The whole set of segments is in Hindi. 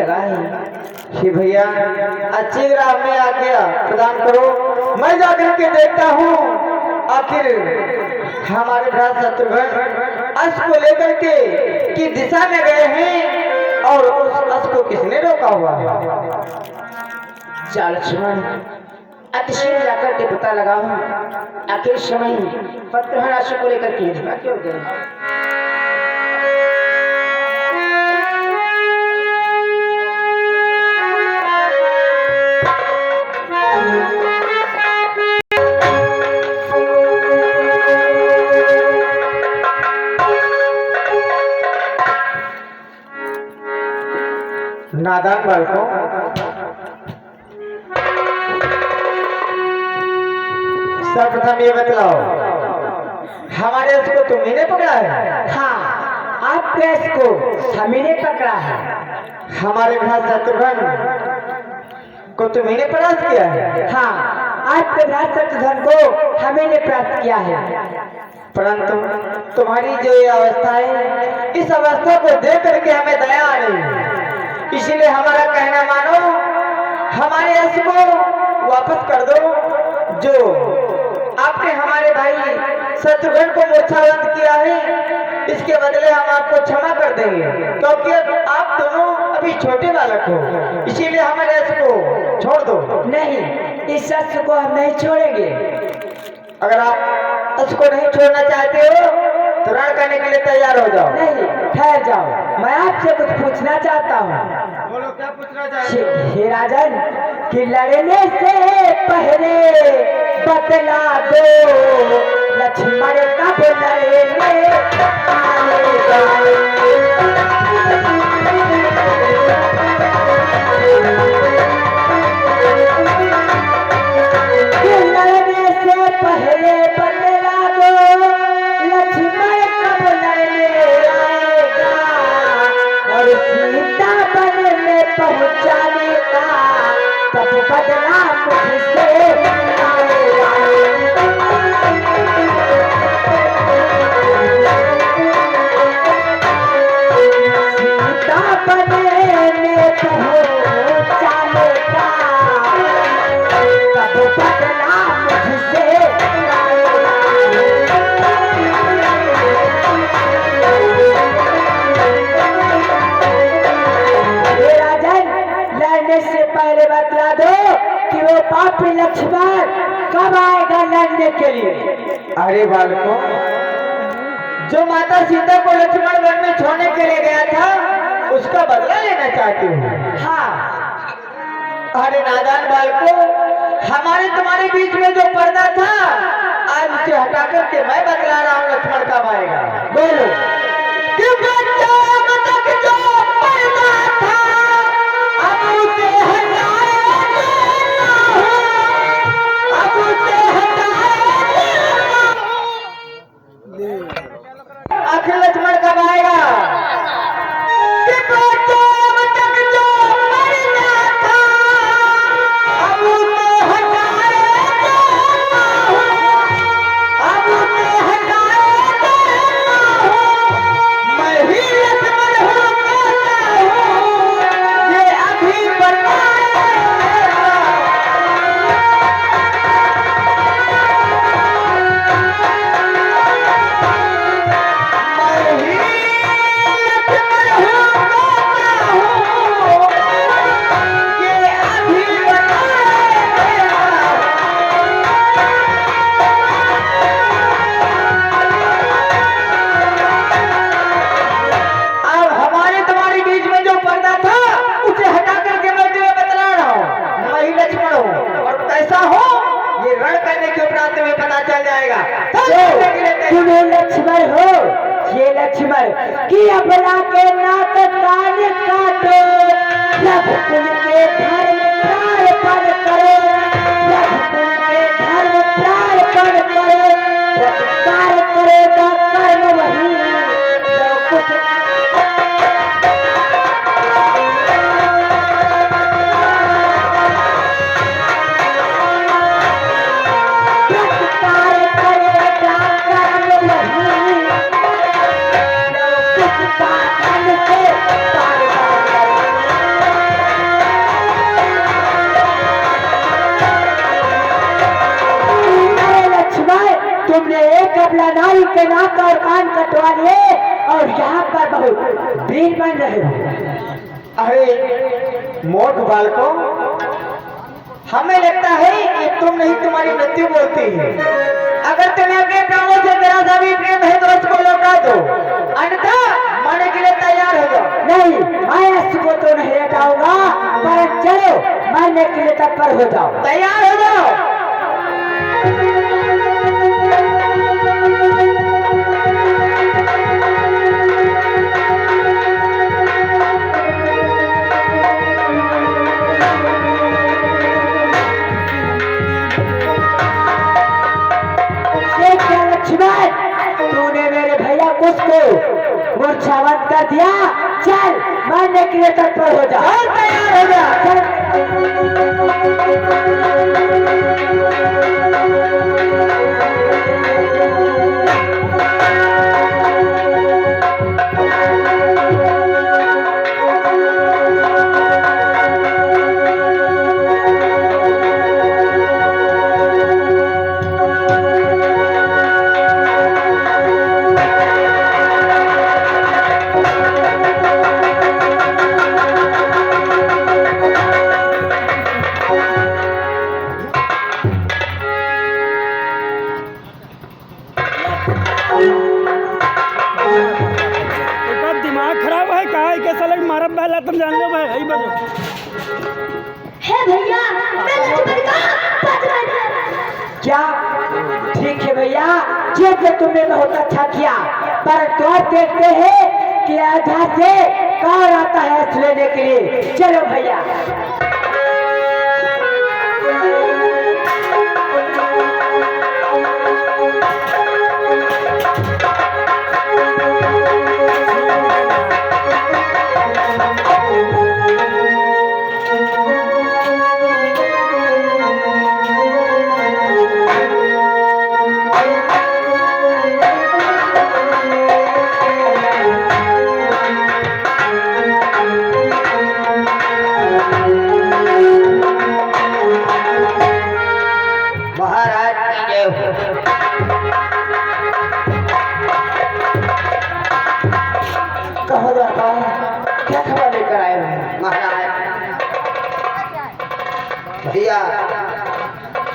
लगा है कि भैया अच्छी राह में आ गया प्रदान करो। मैं जाकर के देखता हूँ आखिर हमारे भ्रात शत्रुघ्न अश्व को लेकर के कि दिशा में गए हैं और उस अश्व को किसने रोका हुआ है। चल लक्ष्मण अतिशीघ्र जाकर के पता लगाओ आखिर समय पत्र राशि को लेकर के क्यों गए। नादान बालकों, सर्वप्रथम ये बतलाओ हमारे इसको तुम्ही ने पकड़ा है? हाँ आपके इसको हमी ने पकड़ा है। हमारे भ्रात शत्रुघ्न को तुम्ही ने परास्त किया है? हाँ आपके भ्रात शत्रुघ्न को हमी ने प्राप्त किया है। परंतु तुम्हारी जो ये अवस्था है इस अवस्था को देख करके हमें दया आ रही है, इसीलिए हमारा कहना मानो, हमारे यश को वापस कर दो। जो आपने हमारे भाई शत्रुघ्न को मूर्छावंत किया है इसके बदले हम आपको क्षमा कर देंगे, क्योंकि आप दोनों अभी छोटे बालक हो, इसीलिए हमारे यश को छोड़ दो। नहीं इस शख्स को हम नहीं छोड़ेंगे। अगर आप उसको नहीं छोड़ना चाहते हो तो रण करने के लिए तैयार हो जाओ। नहीं ठहर जाओ, मैं आपसे कुछ पूछना चाहता हूँ। बोलो क्या पूछना चाहते हो? हे राजन कि लड़ने से पहले बतला दो लक्ष्मण कब लड़ने लड़ने से पहले बतला दो लक्ष्मण कब लड़ने आएगा और सीता बन में पहुंचाने का तब बदला मुझसे आएगा। सीता बन में पहुंचाने का तब बदला मुझसे लड़ने से पहले बतला दो कि वो पापी लक्ष्मण कब आएगा लड़ने के लिए। अरे बालकों, जो माता सीता को लक्ष्मण वन में छोड़ने के लिए गया था उसका बदला लेना चाहती हूँ। हाँ अरे नादान बालकों, हमारे तुम्हारे बीच में जो पर्दा था आज उसे हटा करके मैं बतला रहा हूँ लक्ष्मण कब आएगा। बोलो कि बच्चों तक जो पर्दा था अब उसे हटाया अब उसे आखिर लक्ष्मण कब आएगा। कि बच्चों तक जो पर्दा था अब उसे हटाया अब उसे हटाया मैं ही लक्ष्मण हूँ कहता हूँ ये अभी लक्ष्मण हो ये लक्ष्मण कि अपना के नाक कान काटो रघुकुल के धर्म प्राण करो रघुकुल के धर्म प्राण करो प्रतिकार करेगा कर्म वही जो कुछ भाई के नाक और कान कटवा लिए और यहाँ पर बहुत भीड़ बन रहे हो। अरे मूर्ख बालकों, हमें लगता है कि तुम नहीं तुम्हारी मृत्यु बोलती है। अगर तुम्हें अपने प्राणों से जरा सा भी प्रेम है तो उसको लौटा दो, अन्यथा मरने के लिए तैयार हो जाओ। नहीं, मैं इसको तो नहीं हटाऊंगा, पर चलो मरने के लिए तत्पर हो जाओ। तैयार हो जाओ। तूने मेरे भैया कुछ को मूर्छावंत कर दिया। चल मरने के लिए तत्पर हो जा। तैयार हो जा। दिमाग खराब है का कैसा लग मारब पहला तुम जान लो भाई यही बजो है भैया, मैं लक्ष्मण का पत्र क्या ठीक है भैया, ये तो तुमने बहुत अच्छा किया, पर तो अब देखते हैं कि आधा से कौन आता है इस लेने के लिए। चलो भैया। महाराज की जय हो। कहो जाता क्या खबर लेकर आए हो? महाराज भैया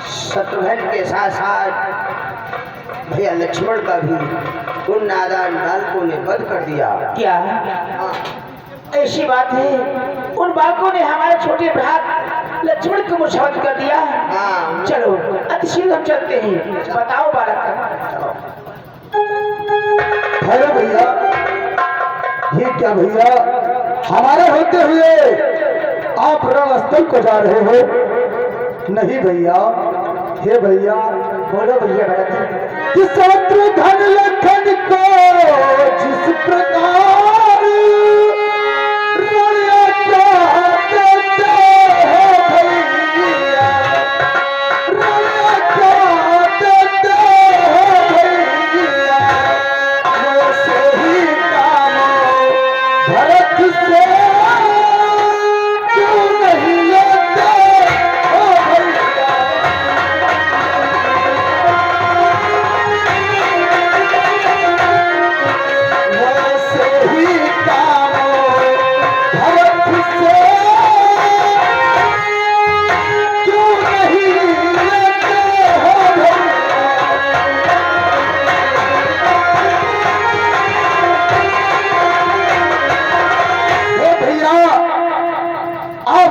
शत्रुघ्न के साथ साथ भैया लक्ष्मण का भी उन नादान बालकों ने वध कर दिया। क्या ऐसी बात है? उन बालकों ने हमारे छोटे भ्रात लक्ष्मण को मूर्छावंत कर दिया। हाँ। चलो अतिशीघ्र हम चलते हैं। बताओ बालक। हेलो भैया, ये क्या भैया, हमारे होते हुए आप रणस्थल को जा रहे हो? नहीं भैया, हे भैया, बोलो भैया भरत। कि शत्रुघ्न लखन को जिस प्रकार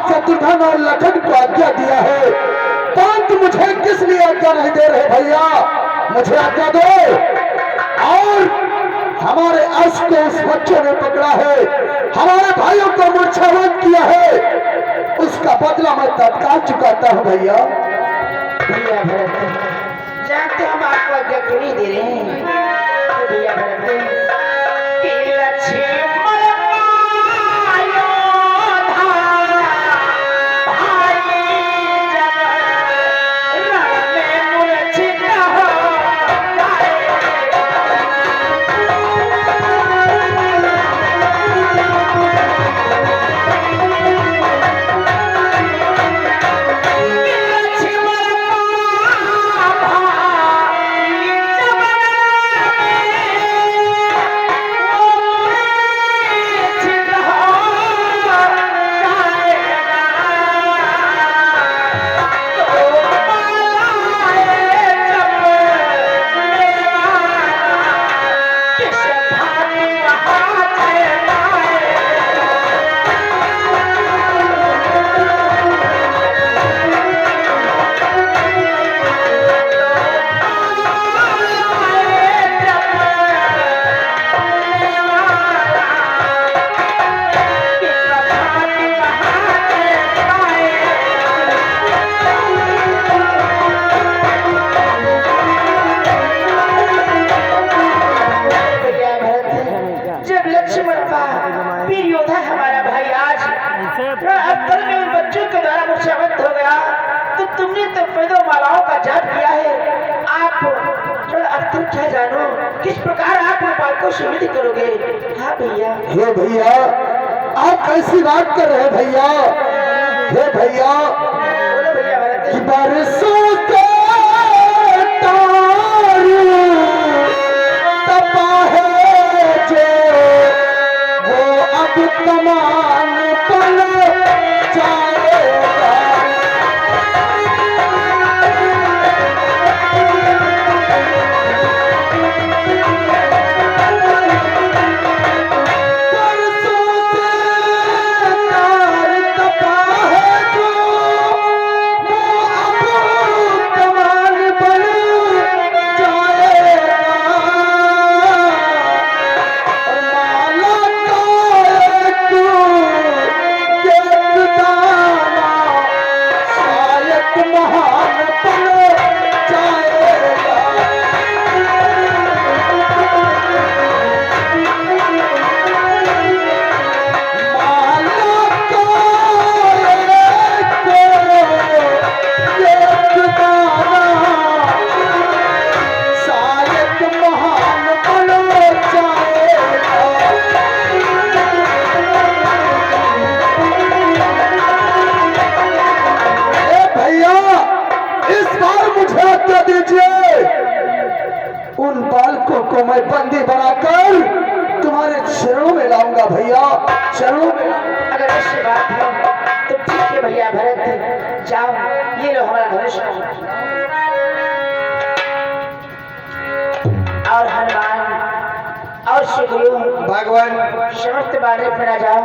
शत्रुघ्न और लखन को आज्ञा दिया है, परंतु मुझे किस लिए आज्ञा नहीं दे रहे भैया? मुझे आज्ञा दो। और हमारे अश्व को उस बच्चों ने पकड़ा है, हमारे भाइयों को मूर्छावंत किया है, उसका बदला मैं तत्काल चुकाता हूँ भैया। भैया भरत, जानते हम आपको आज्ञा क्यों नहीं दे रहे हैं? भैया भरत, कि लक्ष्मण कल मैं उन बच्चों के द्वारा मुझसे अवैध हो गया तो तुमने तो पैदों मालाओं का जाप किया है। आप थोड़ा अक्सर क्या जानो किस प्रकार आप उन बालकों से विधि करोगे। हाँ भैया। हे भैया, आप कैसी बात कर रहे हैं भैया? हे भैया, बोलो भैया भरत। कि बरसों के तारू तपा है जो, वो अब कमान पल जाएगा। बरसों से तार तपा है जो, वो अब कमान पल जाएगा। और माला का एक दाना शायद महान बन जाएगा। माला का एक दाना शायद महान बन जाएगा। ए भैया, इस बार मुझे आज्ञा दीजिए, उन बालकों को मैं बंदी बनाकर तुम्हारे चरणों में लाऊंगा भैया, चरणों में। अगर ऐसी बात है तो ठीक है भैया भरत, जाओ ये लो हमारा धनुष और हनुमान और सुग्रीव भगवान समस्त बारे पर जाओ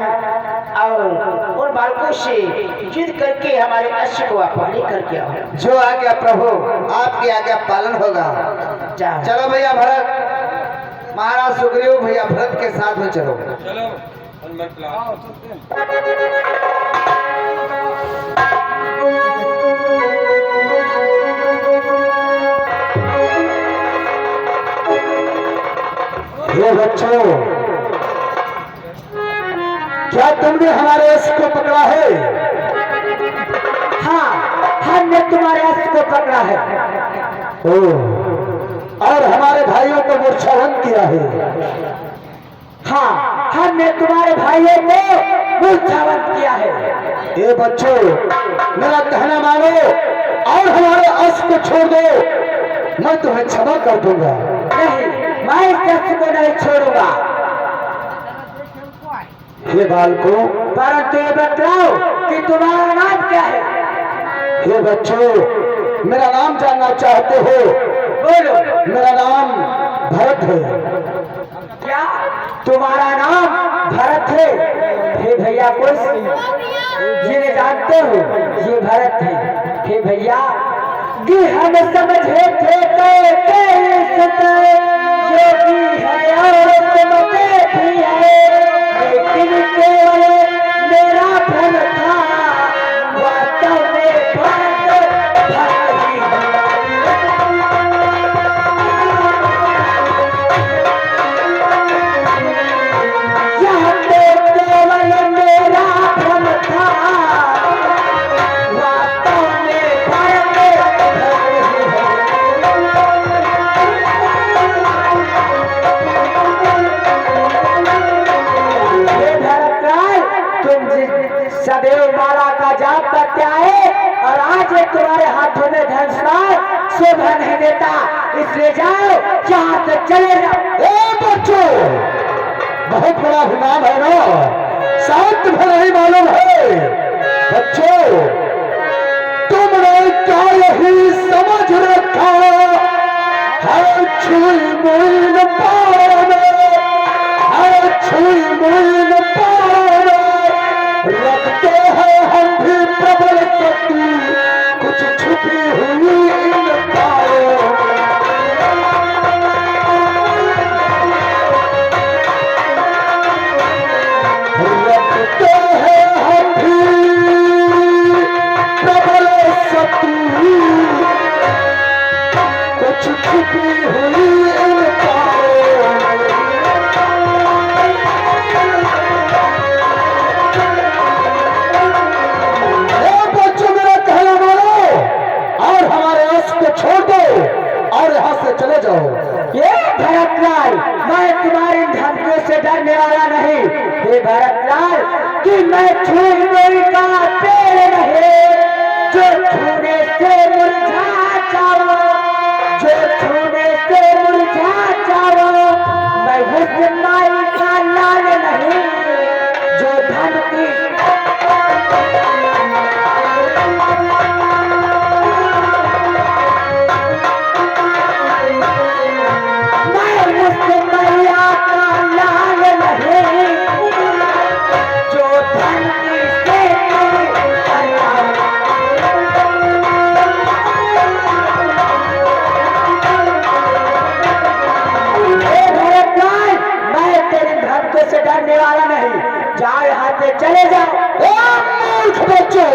और उन बालकों से युद्ध करके हमारे अश्व को अपहरण करके आओ। जो आज्ञा प्रभु, आपकी आज्ञा पालन होगा। जाओ। चलो भैया भरत, महाराज सुग्रीव भैया भरत के साथ में चलो। हे बच्चों, क्या तुमने हमारे अस्त्र को पकड़ा है? हाँ, हमने तुम्हारे अस्त्र को पकड़ा है। ओह, और हमारे भाइयों को मूर्छावंत किया है। हाँ, हमने तुम्हारे भाइयों को मूर्छावंत किया है। ये बच्चों, मेरा कहना मानो और हमारे अस्त्र को छोड़ दो, मैं तुम्हें क्षमा कर दूंगा। नहीं, मैं इस अस्त्र को नहीं छोड़ूंगा। हे बालकों, परंतु ये बतलाओ कि तुम्हारा नाम क्या है? हे बच्चों, मेरा नाम जानना चाहते हो? बोलो। मेरा नाम भरत है। क्या तुम्हारा नाम भरत है? हे भैया, कोई जिन्हें जानते हो ये भरत है। हे भैया, कि हम समझे थे योगी है और समझे भी है, लेकिन केवल मेरा भ्रम था, वास्तव में भरत ही यह तो केवल मेरा भ्रम था, वास्तव में भरत ही हे भरतराज, तुम सदैव माला का जाप करते आए और आज ये तुम्हारे हाथों में धनुष शोभा नहीं देता, इसलिए जाओ, जहाँ से चले जाओ। ए बच्चों, बहुत बड़ा इनाम है ना, शांत भी नहीं मालूम है। बच्चों, तुमने क्या यही समझ रखा है छुई मुई न पावे, है छुई मुई न पावे, रखते हैं हम भी प्रबल शक्ति, कुछ छुपी हुई इन पाओ। रखते हैं हम भी प्रबल शक्ति, कुछ छुपी हुई इन पाओ। लाल, मैं तुम्हारी धमकियों से डरने वाला नहीं। हे भरत लाल, कि मैं छूने का पेड़ नहीं, जो छूने से मुरझा जाओ, जो छूने से मुरझा जाओ। मैं हुस्न माई का लाल नहीं, जो धमकी से डरने वाला नहीं। जाओ यहाँ से चले जाओ। मूर्ख बच्चों,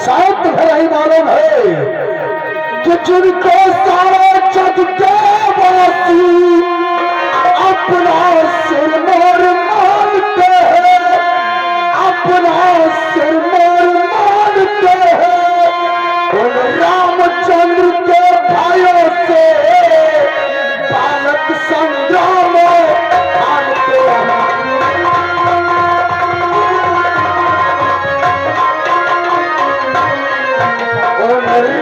शायद तुम्हें नहीं मालूम है कि जिनको सारे जग के वासी अपना सिरमौर मानते हैं, अपना सिरमौर मानते हैं, उन रामचंद्र के भाइयों से बालक संग्राम मानते हैं।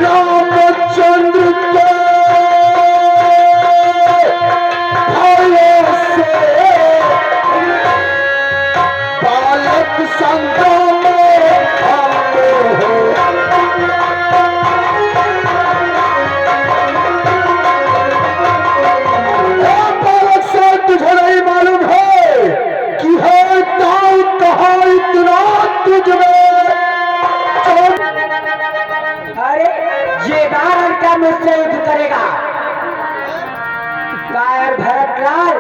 रामचंद्र के भाइयों से बालक संग्राम आते हैं। बालक से तुझे नहीं मालूम है कि है दाऊ कहाँ इतना तुझमें। अरे ये बारह क्या मुझसे युद्ध करेगा? कायर भरत लाल,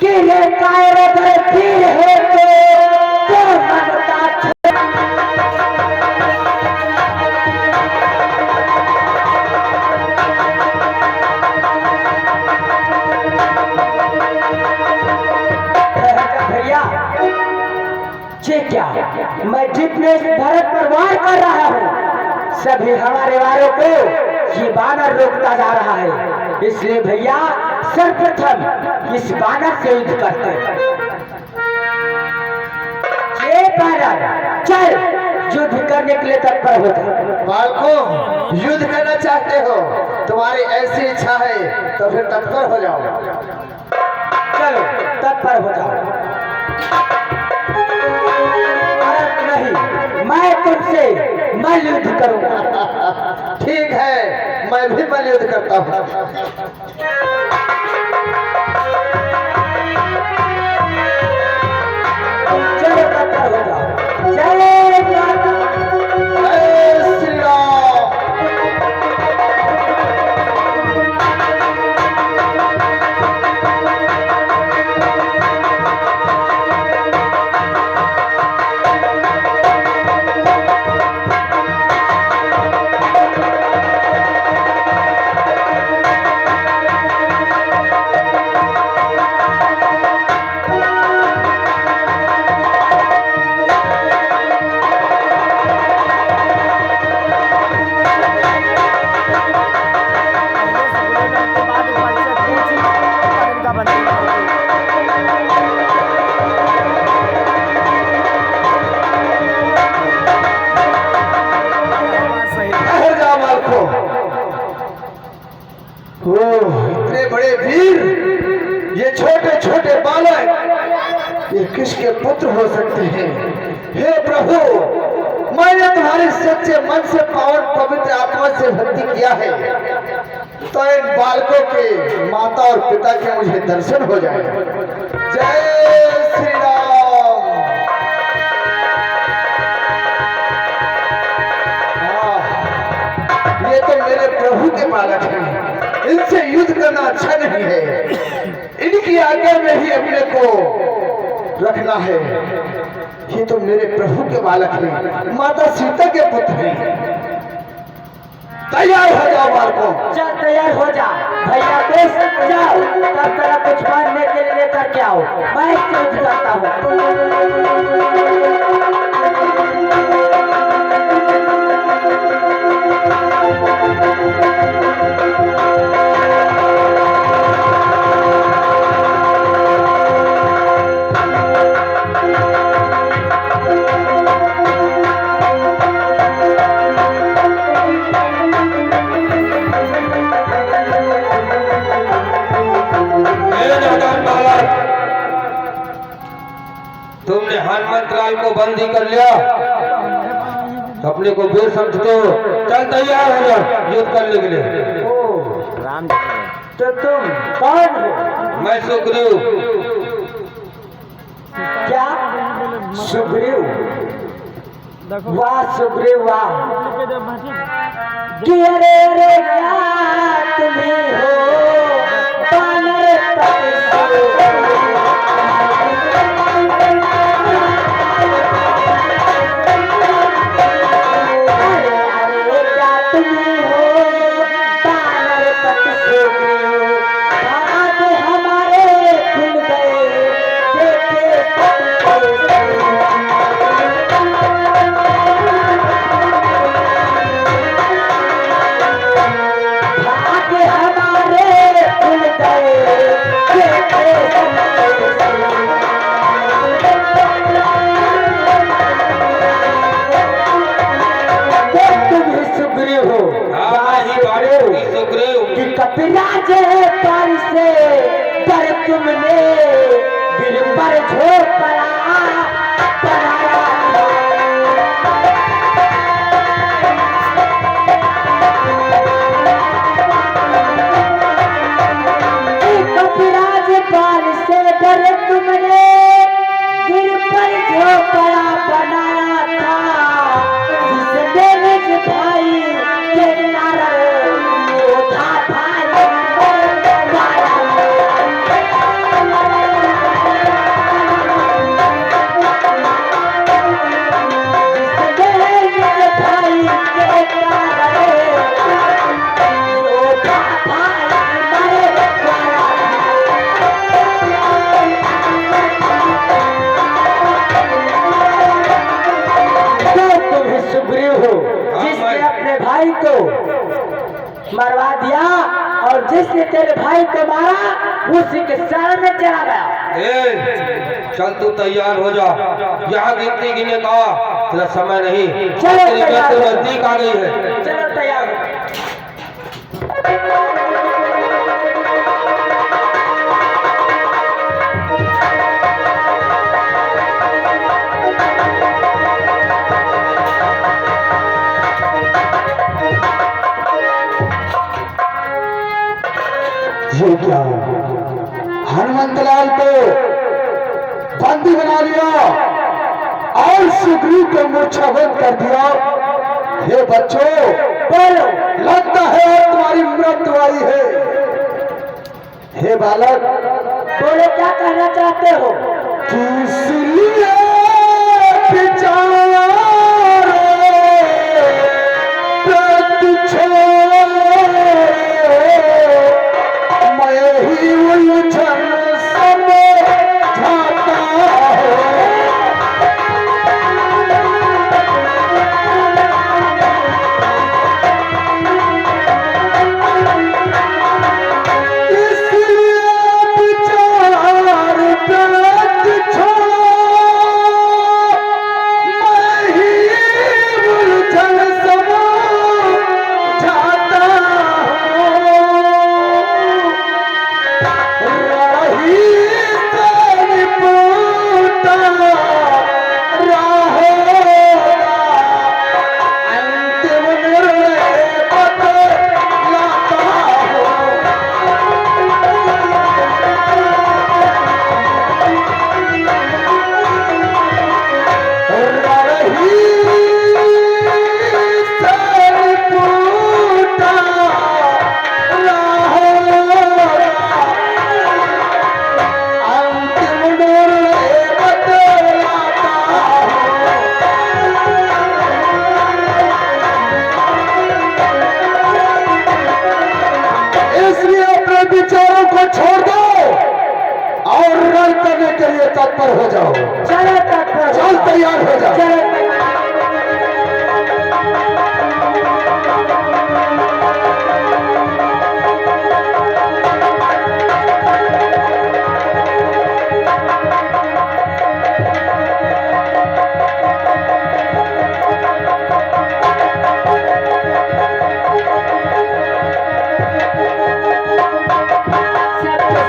कि ये कायर अगर फिर है तो मनता भैया, ये क्या? मैं जितने भरत पर वार कर रहा हूँ, सभी हमारे वारों को ये बानर रोकता जा रहा है। इसलिए भैया सर्वप्रथम इस बानर से युद्ध करते हैं। ये बानर चल युद्ध करने के लिए तत्पर हो जा। बालकों, युद्ध करना चाहते हो, तुम्हारी ऐसी इच्छा है तो फिर तत्पर हो जाओ। चलो तत्पर हो जाओ। नहीं, मैं तुमसे मल्ल युद्ध करूंगा। ठीक है, मैं भी मल्ल युद्ध करता हूँ। चलो तत्पर हो जाओ। चलो श्री राम। इतने बड़े वीर, ये छोटे छोटे बालक, ये किसके पुत्र हो सकते हैं? हे प्रभु, मैंने तुम्हारे सच्चे मन से पावन पवित्र आत्मा से भक्ति किया है, तो इन बालकों के माता और पिता के मुझे दर्शन हो जाए। जय श्री राम। ये तो मेरे प्रभु के बालक हैं, इनसे युद्ध करना अच्छा नहीं है। इनकी आज्ञा में ही अपने को रखना है। ये तो मेरे प्रभु के बालक हैं, माता सीता के पुत्र हैं। तैयार हो जाओ बालकों। चल तैयार हो जा भैया, बेशक जाओ, तब तेरा कुछ मारने के लिए लेकर के आओ। मैं इससे युद्ध करता हूँ। नादान बालक, तुमने हनुमंत लाल को बंदी कर लिया, अपने को वीर समझते हो, चल तैयार हो जा युद्ध करने के लिए। तो तुम कौन हो? मैं सुग्रीव। क्या सुग्रीव? वाह सुग्रीव वाह, कि अरे अरे क्या तुम्हें हो बानर कपिराज पर से पर तुमने दिल पर झोंका बनाया। कपिराज पर से पर तुमने दिल पर झोंका बनाया था, जिसने निज भाई के नारे भाई को मरवा दिया और जिसने तेरे भाई को मारा उसी के शरण में चला गया। चल तू तैयार हो जा, यहाँ गिनती गिने का तेरा समय नहीं, चलो तेरी मृत्यु नजदीक आ गई है। चलो तैयार हो। ये क्या हनुमंत लाल को बंदी बना लिया और सुग्रीव को मूर्छाबंद कर दिया। हे बच्चों बोलो, लगता है तुम्हारी मृत्यु आई है। हे बालक बोलो क्या कहना चाहते हो? किसलिए बेचारे मैं ही उलझन समझाता हूँ। तत्पर हो जाओ। चलो तत्पर, चल तैयार हो जाओ। चलो तैयार।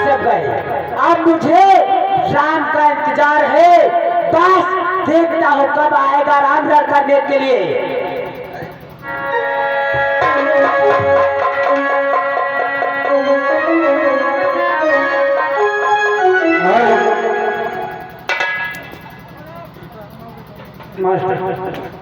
सब गए। अब मुझे शाम का इंतजार है, बस देखता हूँ कब आएगा रामगढ़ करने के लिए। मास्टर